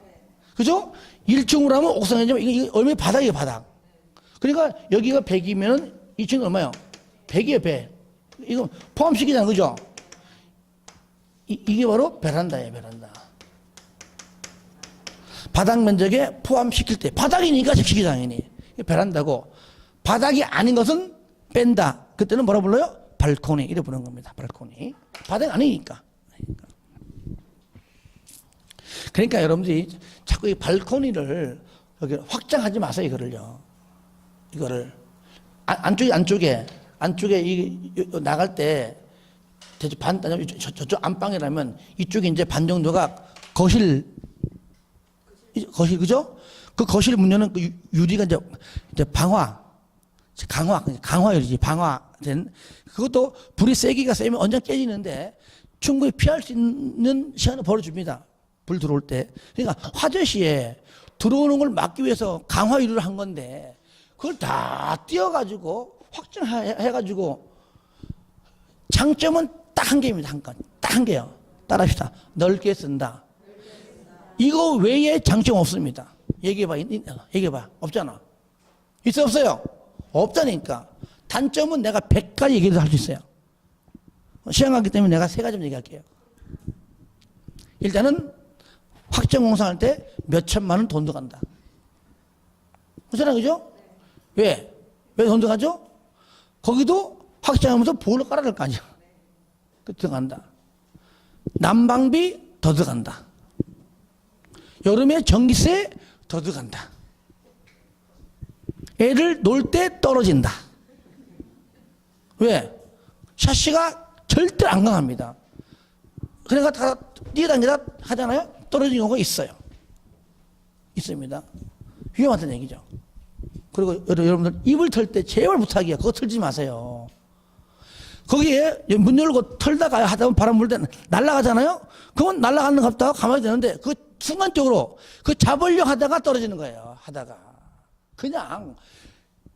Speaker 1: 그죠? 1층으로 하면 옥상이지만 이거 얼마나 바닥이에요, 바닥. 그러니까 여기가 100이면 2층은 얼마요? 100이에요, 100. 이거 포함시키잖아요, 그죠? 이게 바로 베란다예요, 베란다. 바닥 면적에 포함시킬 때, 바닥이니까 시키기 당연히. 베란다고. 바닥이 아닌 것은 뺀다. 그때는 뭐라 불러요? 발코니. 이래 부르는 겁니다, 발코니. 바닥이 아니니까. 그러니까 여러분들이 자꾸 이 발코니를 여기 확장하지 마세요, 이거를. 안쪽에 나갈 때, 저쪽 안방이라면 이쪽에 이제 반 정도가 거실, 그죠? 그 거실 문 여는 그 유리가 이제 강화유리지, 방화된, 그것도 불이 세면 언젠가 깨지는데 충분히 피할 수 있는 시간을 벌어줍니다. 불 들어올 때. 그러니까 화재 시에 들어오는 걸 막기 위해서 강화유리를 한 건데 그걸 다 띄어가지고 확정해가지고 장점은 딱 한 개입니다. 딱 한 개요. 따라합시다. 넓게 쓴다. 이거 외에 장점 없습니다. 얘기해봐. 없잖아. 있어 없어요? 없다니까. 단점은 내가 100가지 얘기를 할 수 있어요. 시행하기 때문에 내가 3가지 얘기할게요. 일단은 확정 공사할 때 몇 천만 원 돈 들어간다. 그렇잖아요, 그죠? 왜 돈 들어가죠? 거기도 확정하면서 보일러 깔아야 될 거 아니야. 그 들어간다. 난방비 더 들어간다. 여름에 전기세 더 들어간다. 애를 놀 때 떨어진다. 왜? 샤시가 절대 안 강합니다. 그러니까 다 뛰어다니다 하잖아요. 떨어지는 경우가 있어요. 있습니다. 위험하다는 얘기죠. 그리고 여러분들 입을 털 때 제발 부탁이야. 그거 털지 마세요. 거기에 문 열고 털다가 하다 보면 바람 불 때 날아가잖아요. 그건 날아가는 것 같다가 가만히 되는데 그 순간적으로 그 잡으려 하다가 떨어지는 거예요. 하다가 그냥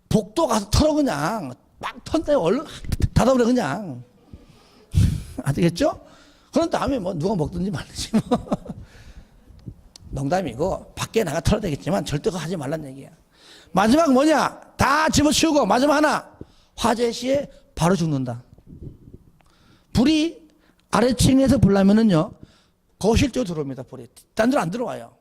Speaker 1: 복도 가서 털어 그냥 막 턴다 얼른 닫아버려 그냥. 아시겠죠? 그런 다음에 뭐 누가 먹든지 말든지 뭐. 농담이고 밖에 나가 털어야 되겠지만 절대 그거 하지 말란 얘기야. 마지막 뭐냐? 다 집어치우고 마지막 하나. 화재 시에 바로 죽는다. 불이 아래층에서 불나면은요 거실 쪽으로 들어옵니다. 불이 딴 데로 안 들어와요.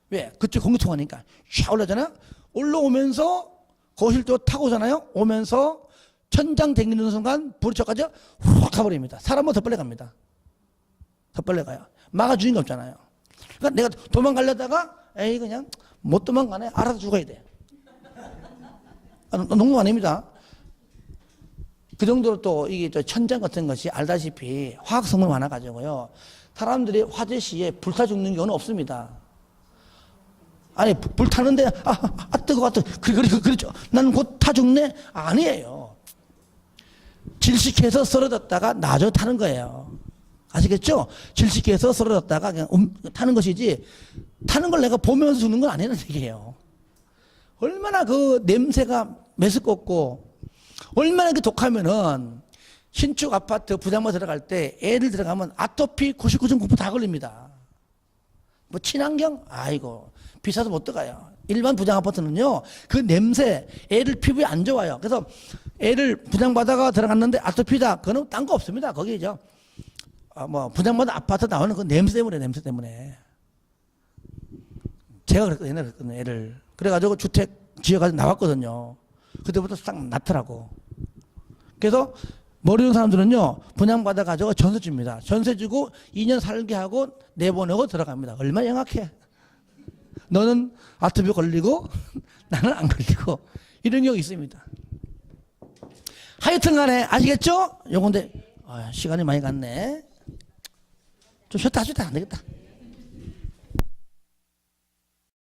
Speaker 1: 왜? 그쪽 공기 통하니까 샤 올라잖아요. 올라오면서 거실 쪽으로 타고 오잖아요. 오면서 천장 당기는 순간 불이 저까지 훅 가버립니다. 사람은 더 빨리 갑니다. 더 빨리 가요. 막아주는 게 없잖아요. 그러니까 내가 도망가려다가 에이 그냥 못 도망가네. 알아서 죽어야 돼. 농담 아닙니다. 그 정도로 또 이게 저 천장 같은 것이 알다시피 화학 성분이 많아가지고요. 사람들이 화재 시에 불타 죽는 경우는 없습니다. 아니 불 타는데 뜨거워 그렇죠. 나는 곧 타 죽네. 아니에요. 질식해서 쓰러졌다가 나저 타는 거예요. 아시겠죠? 질식해서 쓰러졌다가 그냥 타는 것이지 타는 걸 내가 보면서 죽는 건 아니라는 얘기예요. 얼마나 그 냄새가 메스껍고 얼마나 그 독하면은 신축 아파트 부담만 들어갈 때 애들 들어가면 아토피 99.9% 다 걸립니다. 뭐 친환경? 아이고 비싸서 못 들어가요. 일반 부장 아파트는요 그 냄새 애들 피부에 안 좋아요. 그래서 애를 부장받아가 들어갔는데 아토피다. 그거는 딴 거 없습니다. 거기죠. 뭐 부장마다 아파트 나오는 그 냄새 때문에. 제가 그랬거든요. 옛날에 그랬거든요. 애를. 그래가지고 주택 지어가지고 나왔거든요. 그때부터 싹 났더라고. 그래서 모르는 사람들은요 분양받아가지고 전세 줍니다. 전세 주고 2년 살게 하고 내보내고 들어갑니다. 얼마나 영악해. 너는 아토피 걸리고 나는 안 걸리고 이런 경우 있습니다. 하여튼 간에 아시겠죠? 요건데 시간이 많이 갔네. 좀 쉬었다 안 되겠다.